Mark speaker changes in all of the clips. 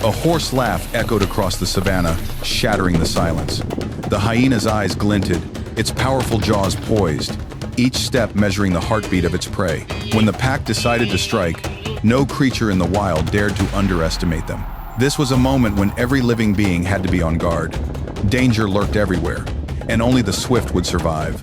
Speaker 1: A hoarse laugh echoed across the savannah, shattering the silence. The hyena's eyes glinted, its powerful jaws poised, each step measuring the heartbeat of its prey. When the pack decided to strike, no creature in the wild dared to underestimate them. This was a moment when every living being had to be on guard. Danger lurked everywhere, and only the swift would survive.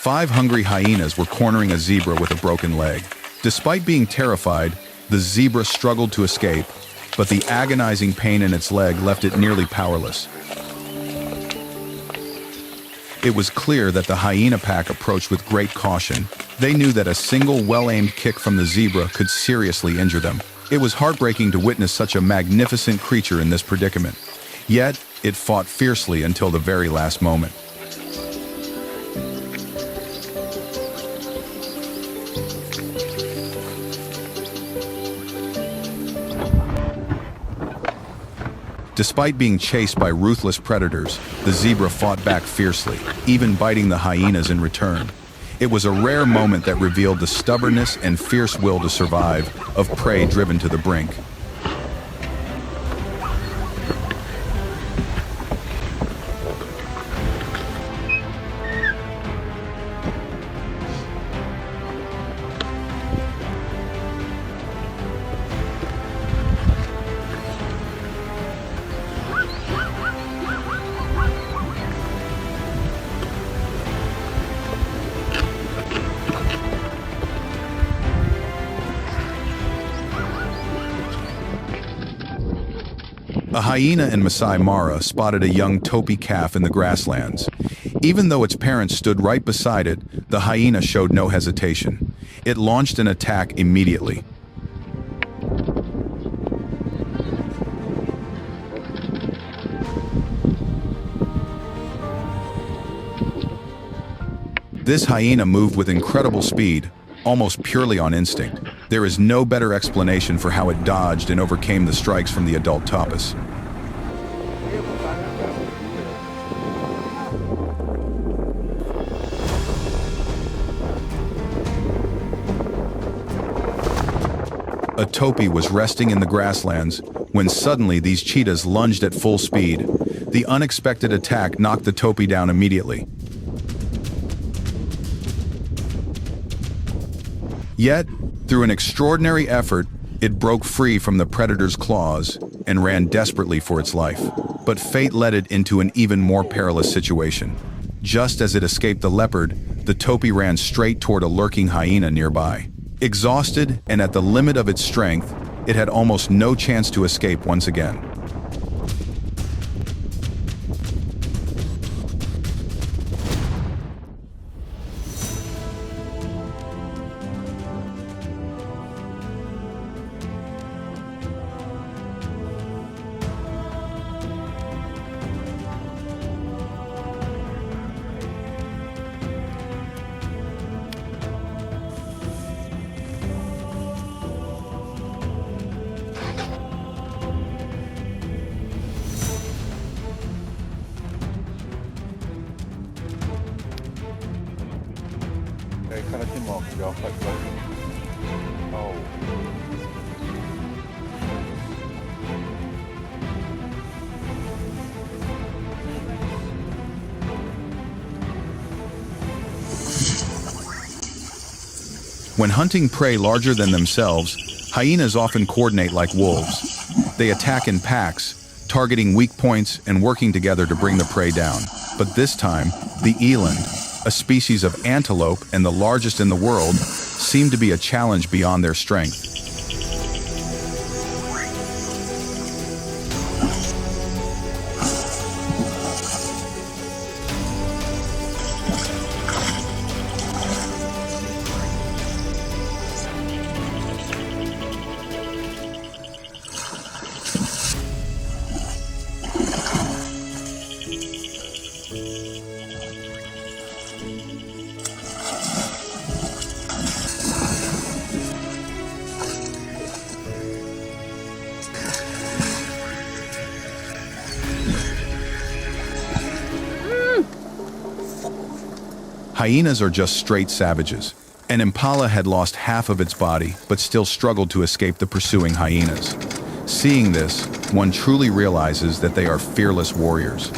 Speaker 1: Five hungry hyenas were cornering a zebra with a broken leg. Despite being terrified, the zebra struggled to escape, but the agonizing pain in its leg left it nearly powerless. It was clear that the hyena pack approached with great caution. They knew that a single well-aimed kick from the zebra could seriously injure them. It was heartbreaking to witness such a magnificent creature in this predicament. Yet, it fought fiercely until the very last moment. Despite being chased by ruthless predators, the zebra fought back fiercely, even biting the hyenas in return. It was a rare moment that revealed the stubbornness and fierce will to survive of prey driven to the brink. A hyena in Masai Mara spotted a young topi calf in the grasslands. Even though its parents stood right beside it, the hyena showed no hesitation. It launched an attack immediately. This hyena moved with incredible speed, almost purely on instinct. There is no better explanation for how it dodged and overcame the strikes from the adult topis. A topi was resting in the grasslands when suddenly these cheetahs lunged at full speed. The unexpected attack knocked the topi down immediately. Yet, through an extraordinary effort, it broke free from the predator's claws and ran desperately for its life. But fate led it into an even more perilous situation. Just as it escaped the leopard, the topi ran straight toward a lurking hyena nearby. Exhausted and at the limit of its strength, it had almost no chance to escape once again. When hunting prey larger than themselves, hyenas often coordinate like wolves. They attack in packs, targeting weak points and working together to bring the prey down. But this time, the eland, a species of antelope and the largest in the world, seemed to be a challenge beyond their strength. Hyenas are just straight savages. An impala had lost half of its body, but still struggled to escape the pursuing hyenas. Seeing this, one truly realizes that they are fearless warriors.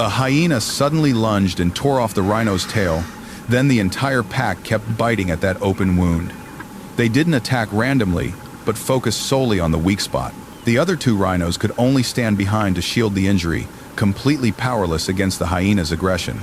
Speaker 1: A hyena suddenly lunged and tore off the rhino's tail. Then the entire pack kept biting at that open wound. They didn't attack randomly, but focused solely on the weak spot. The other two rhinos could only stand behind to shield the injury, completely powerless against the hyena's aggression.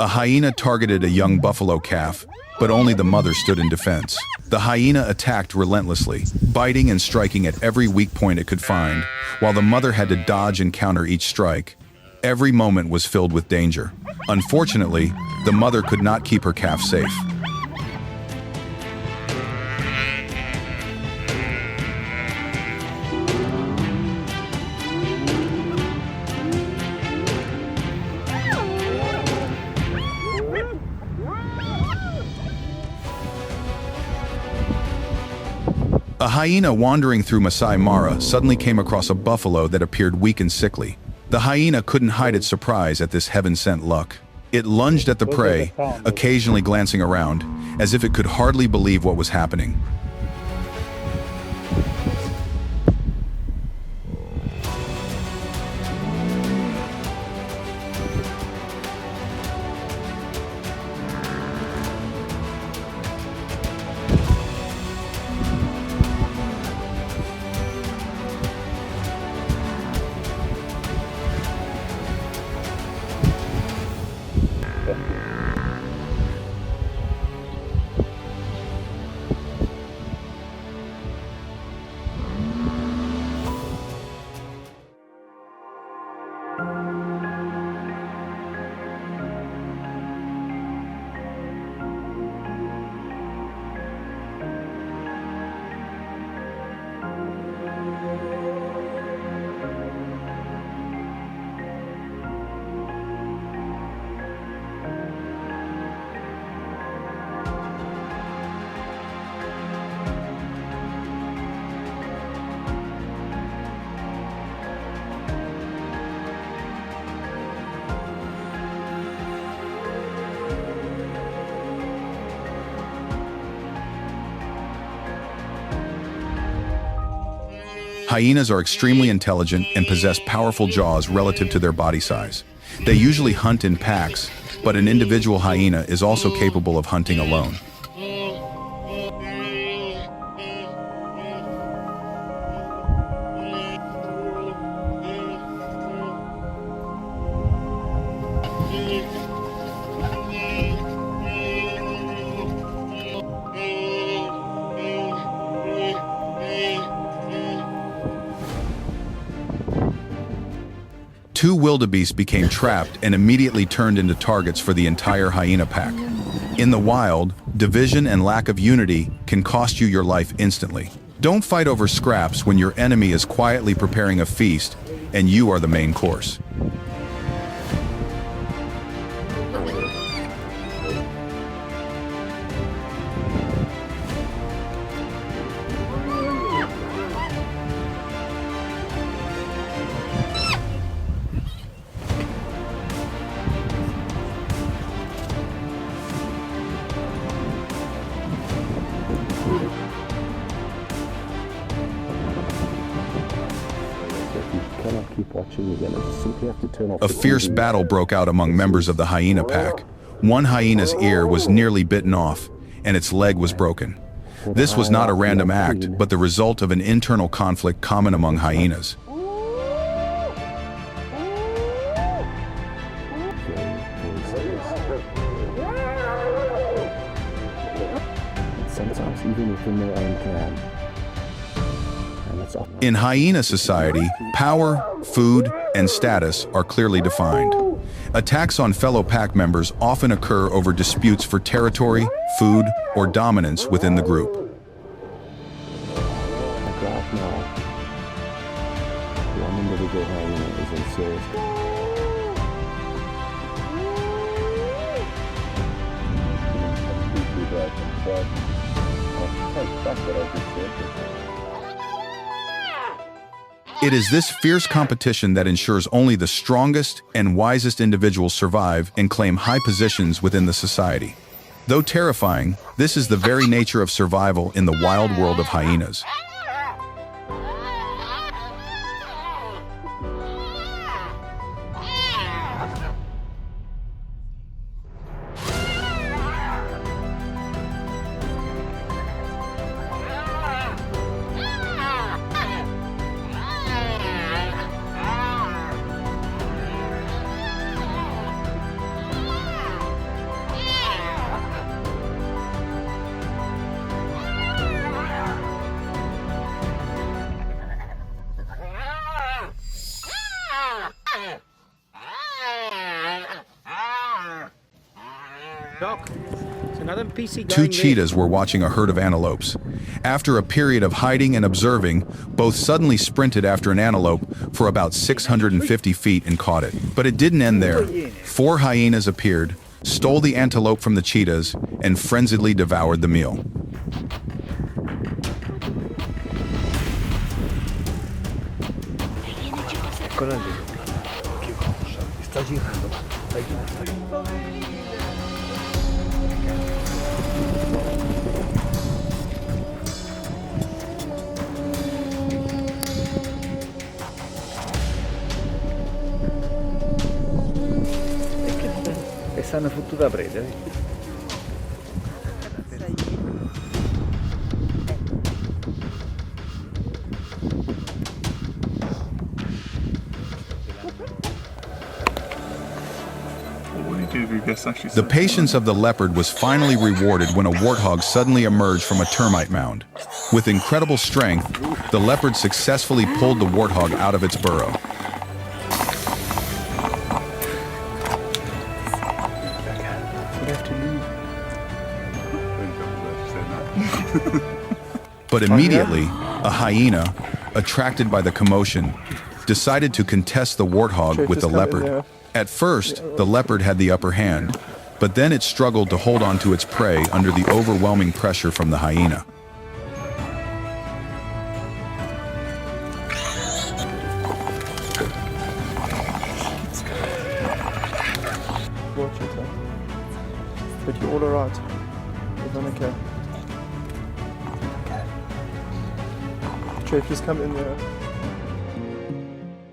Speaker 1: A hyena targeted a young buffalo calf, but only the mother stood in defense. The hyena attacked relentlessly, biting and striking at every weak point it could find, while the mother had to dodge and counter each strike. Every moment was filled with danger. Unfortunately, the mother could not keep her calf safe. A hyena wandering through Masai Mara suddenly came across a buffalo that appeared weak and sickly. The hyena couldn't hide its surprise at this heaven-sent luck. It lunged at the prey, occasionally glancing around, as if it could hardly believe what was happening. Hyenas are extremely intelligent and possess powerful jaws relative to their body size. They usually hunt in packs, but an individual hyena is also capable of hunting alone. Two wildebeest became trapped and immediately turned into targets for the entire hyena pack. In the wild, division and lack of unity can cost you your life instantly. Don't fight over scraps when your enemy is quietly preparing a feast and you are the main course. A fierce battle broke out among members of the hyena pack. One hyena's ear was nearly bitten off, and its leg was broken. This was not a random act, but the result of an internal conflict common among hyenas.
Speaker 2: Sometimes even within their own clan.
Speaker 1: In hyena society, power, food, and status are clearly defined. Attacks on fellow pack members often occur over disputes for territory, food, or dominance within the group.
Speaker 2: One individual hyena is in serious.
Speaker 1: It is this fierce competition that ensures only the strongest and wisest individuals survive and claim high positions within the society. Though terrifying, this is the very nature of survival in the wild world of hyenas. Two cheetahs were watching a herd of antelopes. After a period of hiding and observing, both suddenly sprinted after an antelope for about 650 feet and caught it. But it didn't end there. 4 hyenas appeared, stole the antelope from the cheetahs, and frenziedly devoured the meal.
Speaker 2: E stanno fottuta preda.
Speaker 1: The patience of the leopard was finally rewarded when a warthog suddenly emerged from a termite mound. With incredible strength, the leopard successfully pulled the warthog out of its burrow. But immediately, a hyena, attracted by the commotion, decided to contest the warthog with the leopard. At first, the leopard had the upper hand, but then it struggled to hold on to its prey under the overwhelming pressure from the hyena.
Speaker 3: Watch it, huh? But you're all alright. You're gonna care. Trey, please come in there.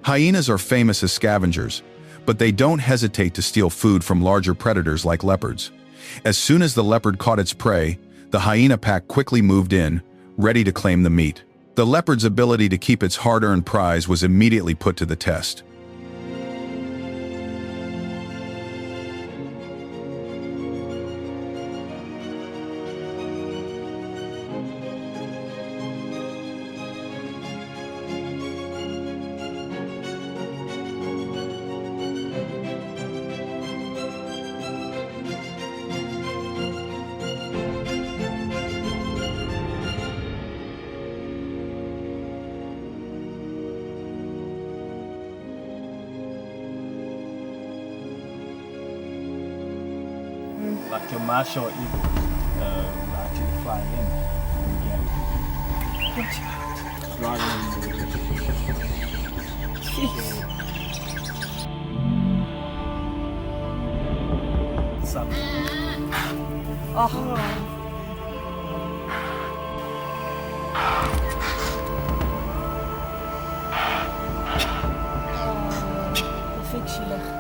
Speaker 1: Hyenas are famous as scavengers, but they don't hesitate to steal food from larger predators like leopards. As soon as the leopard caught its prey, the hyena pack quickly moved in, ready to claim the meat. The leopard's ability to keep its hard-earned prize was immediately put to the test.
Speaker 4: Like your martial eagle will actually fly in and get it. Rather than something.
Speaker 5: Oh. Dat vind ik zielig.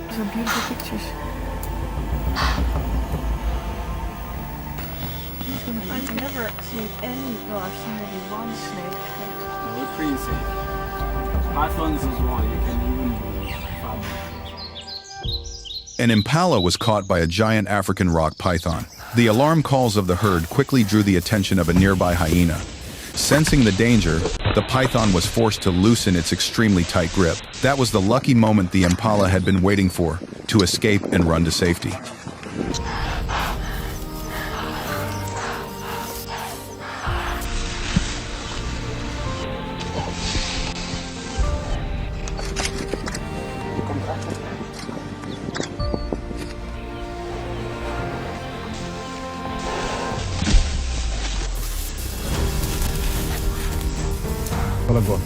Speaker 5: These are beautiful pictures. I've never seen any, well, I've seen maybe one snake.
Speaker 4: No, it's pretty safe. Pythons as well, you can even farm them.
Speaker 1: An impala was caught by a giant African rock python. The alarm calls of the herd quickly drew the attention of a nearby hyena. Sensing the danger, the python was forced to loosen its extremely tight grip. That was the lucky moment the impala had been waiting for, to escape and run to safety.
Speaker 3: Kolla bort.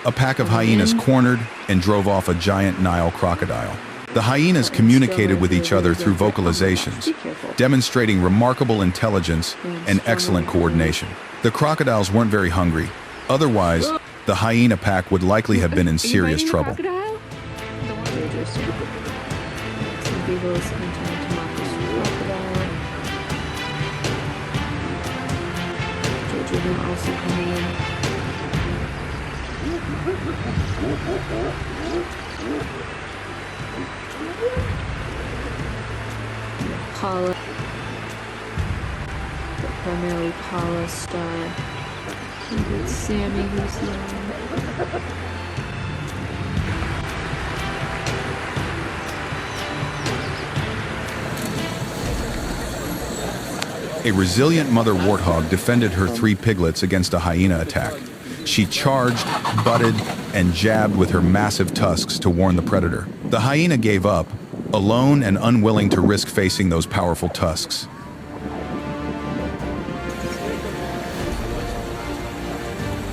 Speaker 1: A pack of hyenas cornered and drove off a giant Nile crocodile. The hyenas communicated with each other through vocalizations, demonstrating remarkable intelligence and excellent coordination. The crocodiles weren't very hungry. Otherwise, the hyena pack would likely have been in serious trouble.
Speaker 6: Paula, but primarily Paula Star. And Sammy, who's young.
Speaker 1: A resilient mother warthog defended her 3 piglets against a hyena attack. She charged, butted, and jabbed with her massive tusks to warn the predator. The hyena gave up, alone and unwilling to risk facing those powerful tusks.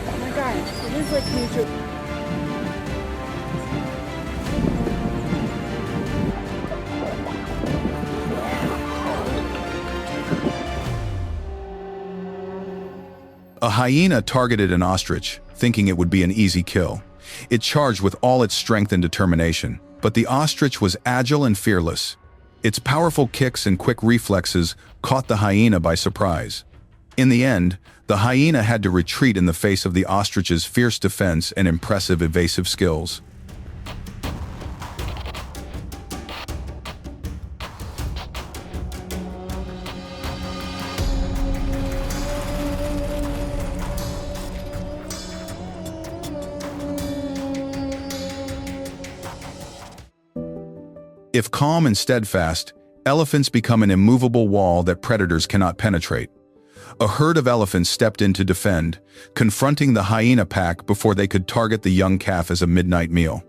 Speaker 5: Oh my god, it is like nature.
Speaker 1: A hyena targeted an ostrich, thinking it would be an easy kill. It charged with all its strength and determination, but the ostrich was agile and fearless. Its powerful kicks and quick reflexes caught the hyena by surprise. In the end, the hyena had to retreat in the face of the ostrich's fierce defense and impressive evasive skills. If calm and steadfast, elephants become an immovable wall that predators cannot penetrate. A herd of elephants stepped in to defend, confronting the hyena pack before they could target the young calf as a midnight meal.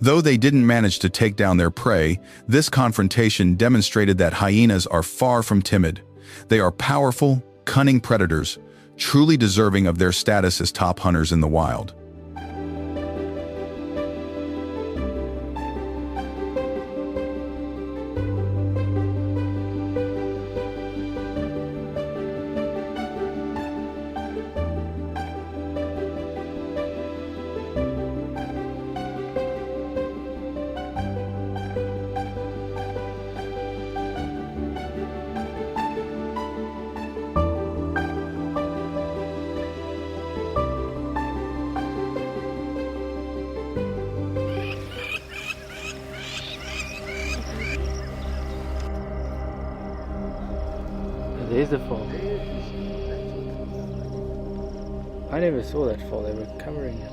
Speaker 1: Though they didn't manage to take down their prey, this confrontation demonstrated that hyenas are far from timid. They are powerful, cunning predators, truly deserving of their status as top hunters in the wild.
Speaker 2: There's the fall. I never saw that fall, they were covering it.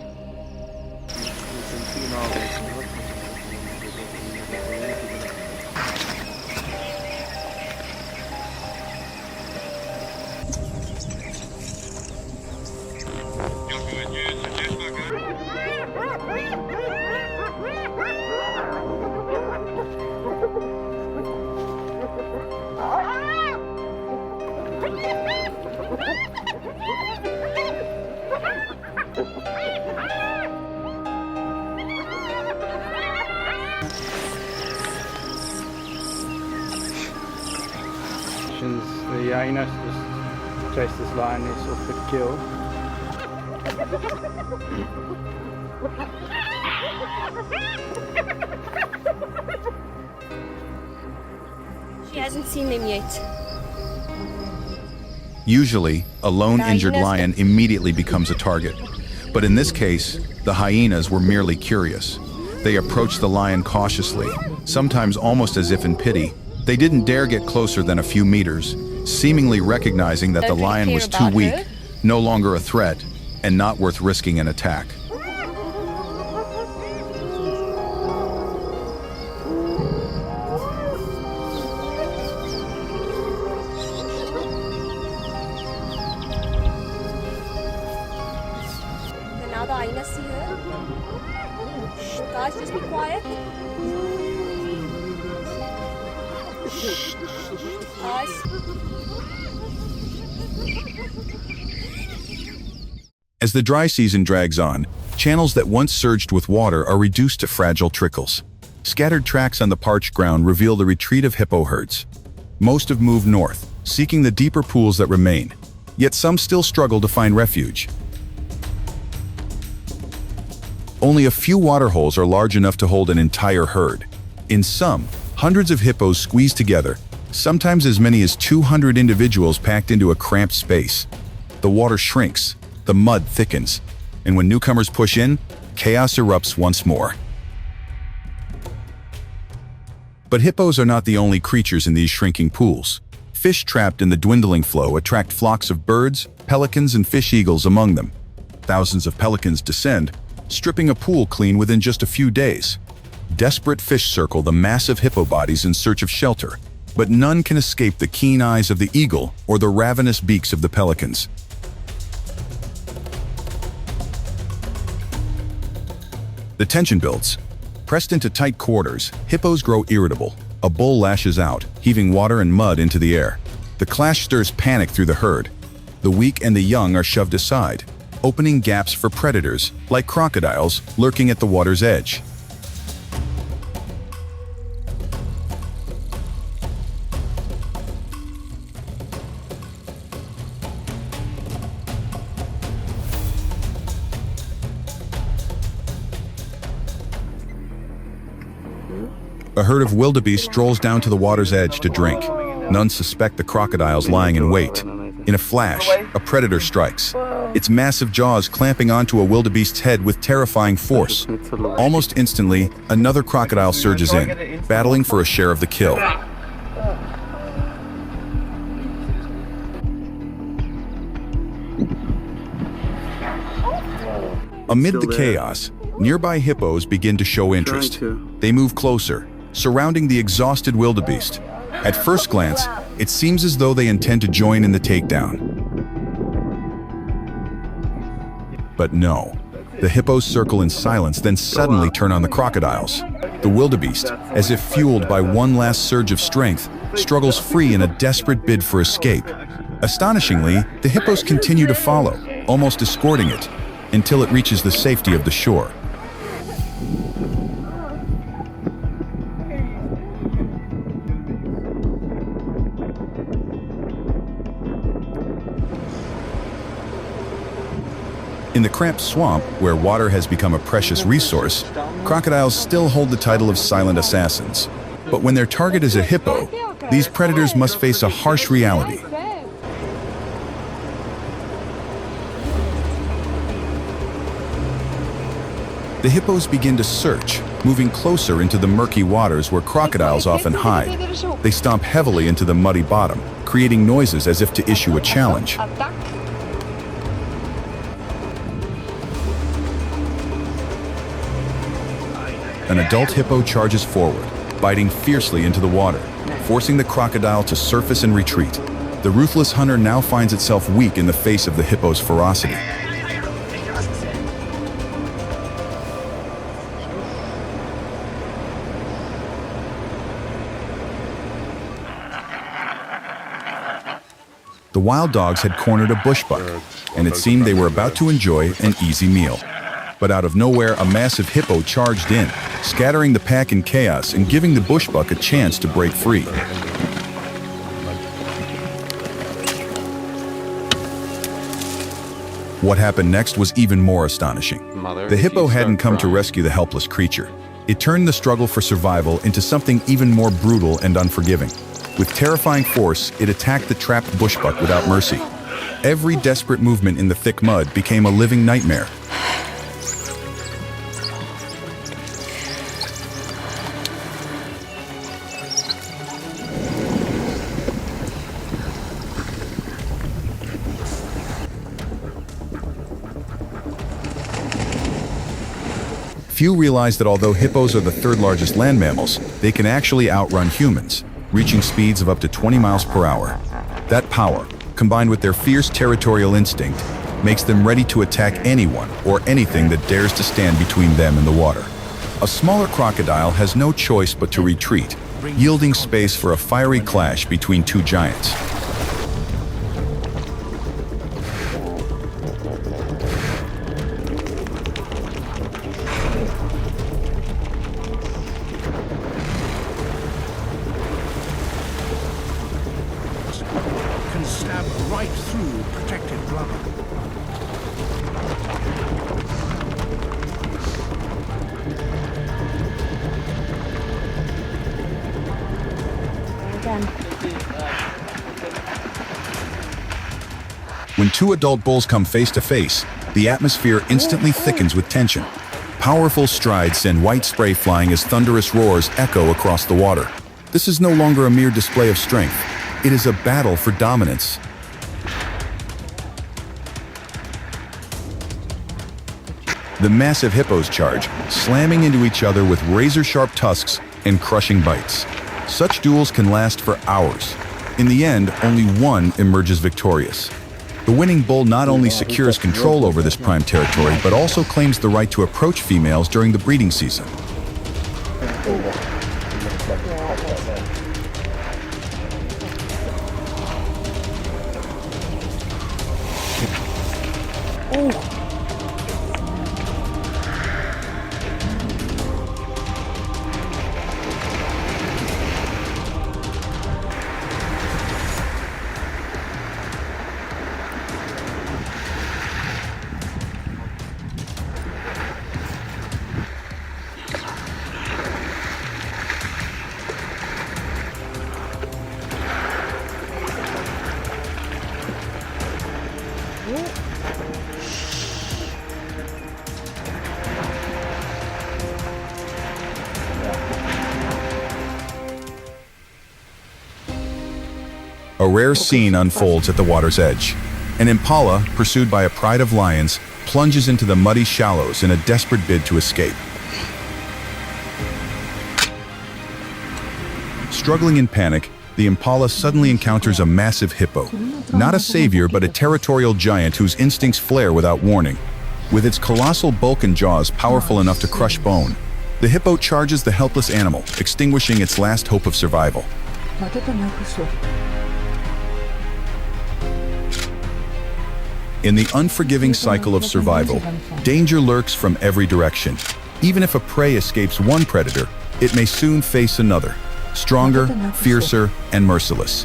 Speaker 2: The hyena just chased this lioness off the kill.
Speaker 7: She hasn't seen them yet.
Speaker 1: Usually, a lone injured lion immediately becomes a target. But in this case, the hyenas were merely curious. They approached the lion cautiously, sometimes almost as if in pity. They didn't dare get closer than a few meters, seemingly recognizing that the lion was too weak, no longer a threat, and not worth risking an attack.
Speaker 7: And now the hyena see her. Shh, guys, just be quiet. Guys.
Speaker 1: As the dry season drags on, channels that once surged with water are reduced to fragile trickles. Scattered tracks on the parched ground reveal the retreat of hippo herds. Most have moved north, seeking the deeper pools that remain, yet some still struggle to find refuge. Only a few waterholes are large enough to hold an entire herd. In some, hundreds of hippos squeeze together, sometimes as many as 200 individuals packed into a cramped space. The water shrinks, the mud thickens, and when newcomers push in, chaos erupts once more. But hippos are not the only creatures in these shrinking pools. Fish trapped in the dwindling flow attract flocks of birds, pelicans, and fish eagles among them. Thousands of pelicans descend, stripping a pool clean within just a few days. Desperate fish circle the massive hippo bodies in search of shelter, but none can escape the keen eyes of the eagle or the ravenous beaks of the pelicans. The tension builds. Pressed into tight quarters, hippos grow irritable. A bull lashes out, heaving water and mud into the air. The clash stirs panic through the herd, The weak and the young are shoved aside, opening gaps for predators, like crocodiles, lurking at the water's edge. A herd of wildebeest strolls down to the water's edge to drink. None suspect the crocodiles lying in wait. In a flash, a predator strikes, its massive jaws clamping onto a wildebeest's head with terrifying force. Almost instantly, another crocodile surges in, battling for a share of the kill. Amid the chaos, nearby hippos begin to show interest. They move closer, surrounding the exhausted wildebeest. At first glance, it seems as though they intend to join in the takedown. But no. The hippos circle in silence, then suddenly turn on the crocodiles. The wildebeest, as if fueled by one last surge of strength, struggles free in a desperate bid for escape. Astonishingly, the hippos continue to follow, almost escorting it, until it reaches the safety of the shore. In the cramped swamp, where water has become a precious resource, crocodiles still hold the title of silent assassins. But when their target is a hippo, these predators must face a harsh reality. The hippos begin to search, moving closer into the murky waters where crocodiles often hide. They stomp heavily into the muddy bottom, creating noises as if to issue a challenge. An adult hippo charges forward, biting fiercely into the water, forcing the crocodile to surface and retreat. The ruthless hunter now finds itself weak in the face of the hippo's ferocity. The wild dogs had cornered a bushbuck, and it seemed they were about to enjoy an easy meal. But out of nowhere, a massive hippo charged in, scattering the pack in chaos and giving the bushbuck a chance to break free. What happened next was even more astonishing. The hippo hadn't come to rescue the helpless creature. It turned the struggle for survival into something even more brutal and unforgiving. With terrifying force, it attacked the trapped bushbuck without mercy. Every desperate movement in the thick mud became a living nightmare. Few realize that although hippos are the third largest land mammals, they can actually outrun humans, reaching speeds of up to 20 miles per hour. That power, combined with their fierce territorial instinct, makes them ready to attack anyone or anything that dares to stand between them and the water. A smaller crocodile has no choice but to retreat, yielding space for a fiery clash between two giants.
Speaker 8: Can stab right through protected blubber.
Speaker 1: When two adult bulls come face to face, the atmosphere instantly thickens with tension. Powerful strides send white spray flying as thunderous roars echo across the water. This is no longer a mere display of strength. It is a battle for dominance. The massive hippos charge, slamming into each other with razor-sharp tusks and crushing bites. Such duels can last for hours. In the end, only one emerges victorious. The winning bull not only secures control over this prime territory, but also claims the right to approach females during the breeding season. A rare scene unfolds at the water's edge. An impala, pursued by a pride of lions, plunges into the muddy shallows in a desperate bid to escape. Struggling in panic, the impala suddenly encounters a massive hippo. Not a savior, but a territorial giant whose instincts flare without warning. With its colossal bulk and jaws powerful enough to crush bone, the hippo charges the helpless animal, extinguishing its last hope of survival. In the unforgiving cycle of survival, danger lurks from every direction. Even if a prey escapes one predator, it may soon face another, stronger, fiercer, and merciless.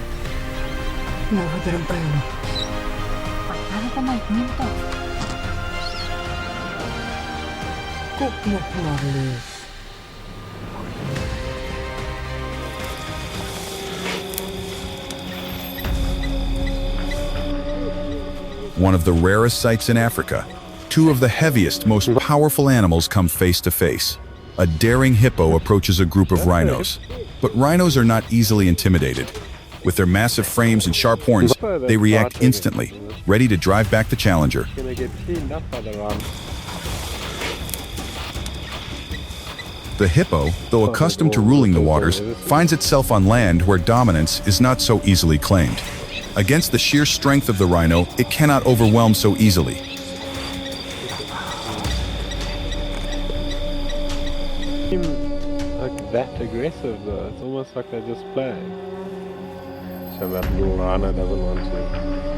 Speaker 1: One of the rarest sights in Africa, two of the heaviest, most powerful animals come face to face. A daring hippo approaches a group of rhinos. But rhinos are not easily intimidated. With their massive frames and sharp horns, they react instantly, ready to drive back the challenger. The hippo, though accustomed to ruling the waters, finds itself on land where dominance is not so easily claimed. Against the sheer strength of the rhino, it cannot overwhelm so easily.
Speaker 9: Like that aggressive though, it's almost like they're just playing. So that little rhino doesn't want to.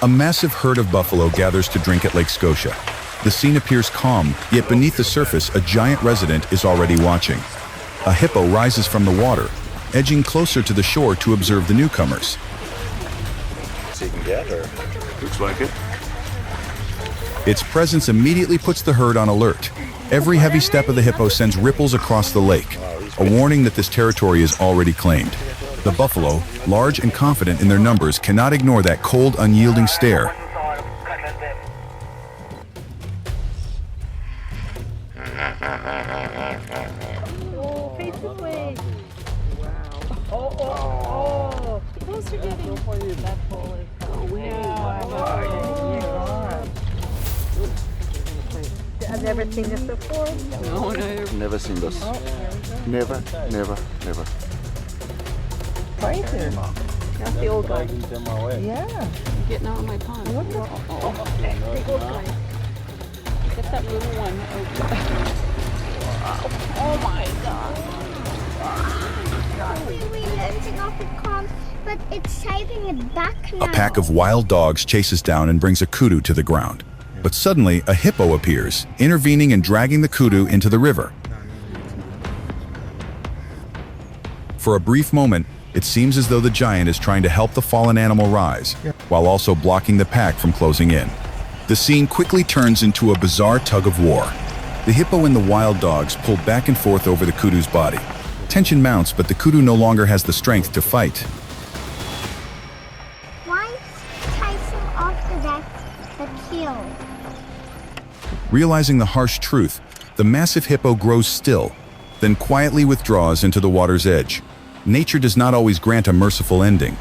Speaker 1: A massive herd of buffalo gathers to drink at Lake Scotia. The scene appears calm, yet beneath the surface, a giant resident is already watching. A hippo rises from the water, edging closer to the shore to observe the newcomers.
Speaker 10: So you can get her. Looks like it.
Speaker 1: Its presence immediately puts the herd on alert. Every heavy step of the hippo sends ripples across the lake, a warning that this territory is already claimed. The buffalo, large and confident in their numbers, cannot ignore that cold, unyielding stare.
Speaker 5: Oh, face this way. Wow. Oh. Those are getting... That pole is... Oh, wow. I've never seen this before.
Speaker 10: No, never seen this.
Speaker 5: Oh,
Speaker 10: never.
Speaker 5: Right there. That's the old guy. Yeah.
Speaker 6: Getting out of my pond.
Speaker 5: What the? The old guy.
Speaker 6: Get that little one.
Speaker 5: Oh my God.
Speaker 11: We're relenting off the calm, but it's saving it back now.
Speaker 1: A pack of wild dogs chases down and brings a kudu to the ground. But suddenly, a hippo appears, intervening and dragging the kudu into the river. For a brief moment, it seems as though the giant is trying to help the fallen animal rise, while also blocking the pack from closing in. The scene quickly turns into a bizarre tug of war. The hippo and the wild dogs pull back and forth over the kudu's body. Tension mounts, but the kudu no longer has the strength to fight.
Speaker 11: Why chasing after that the kill?
Speaker 1: Realizing the harsh truth, the massive hippo grows still, then quietly withdraws into the water's edge. Nature does not always grant a merciful ending.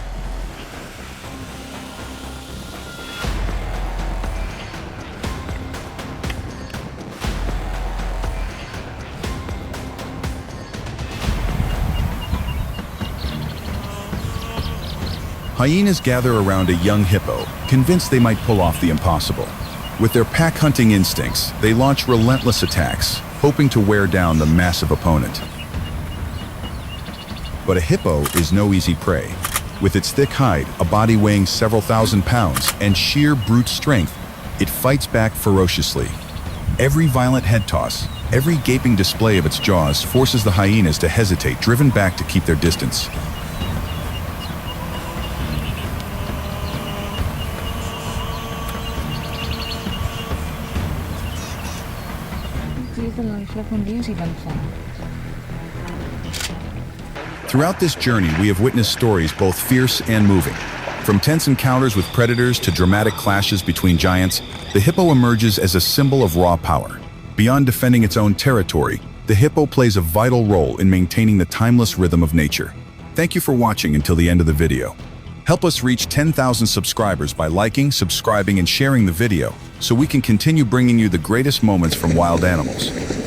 Speaker 1: Hyenas gather around a young hippo, convinced they might pull off the impossible. With their pack-hunting instincts, they launch relentless attacks, hoping to wear down the massive opponent. But a hippo is no easy prey. With its thick hide, a body weighing several thousand pounds, and sheer brute strength, it fights back ferociously. Every violent head toss, every gaping display of its jaws forces the hyenas to hesitate, driven back to keep their distance. Throughout this journey, we have witnessed stories both fierce and moving. From tense encounters with predators to dramatic clashes between giants, the hippo emerges as a symbol of raw power. Beyond defending its own territory, the hippo plays a vital role in maintaining the timeless rhythm of nature. Thank you for watching until the end of the video. Help us reach 10,000 subscribers by liking, subscribing, and sharing the video so we can continue bringing you the greatest moments from wild animals.